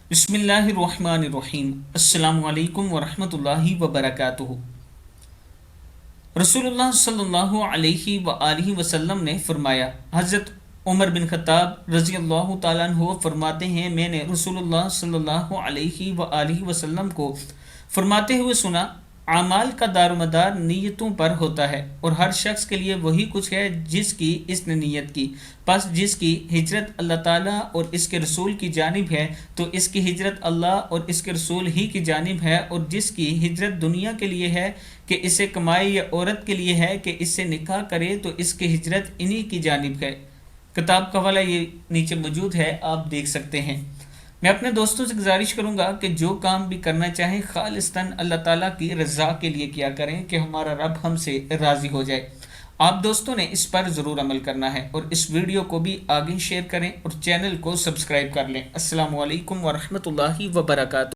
बिस्मिल्लाहिर्रहमानिर्रहीम। अस्सलामु अलैकुम वरहमतुल्लाहि वबरकातुहू। रसूलुल्लाह सल्लल्लाहु अलैहि वआलिहि वसल्लम ने फरमाया, हज़रत उमर बिन खत्ताब रज़ी अल्लाह ताला अन्हु फरमाते हैं, मैंने रसूलुल्लाह सल्लल्लाहु अलैहि वआलिहि वसल्लम को फरमाते हुए सुना, आमाल का दारोमदार नीयतों पर होता है और हर शख्स के लिए वही कुछ है जिसकी इसने नीयत की। बस जिसकी हिजरत अल्लाह ताला और इसके रसूल की जानिब है तो इसकी हिजरत अल्लाह और इसके रसूल ही की जानिब है, और जिसकी हिजरत दुनिया के लिए है कि इसे कमाए या औरत के लिए है कि इससे निकाह करे तो इसकी हिजरत इन्हीं की जानिब है। किताब का हवाला ये नीचे मौजूद है, आप देख सकते हैं। मैं अपने दोस्तों से गुजारिश करूंगा कि जो काम भी करना चाहें खालिस्तन अल्लाह ताला की रज़ा के लिए किया करें कि हमारा रब हमसे राज़ी हो जाए। आप दोस्तों ने इस पर ज़रूर अमल करना है और इस वीडियो को भी आगे शेयर करें और चैनल को सब्सक्राइब कर लें। अस्सलामु अलैकुम वरहमतुल्लाहि वबरकातुहू।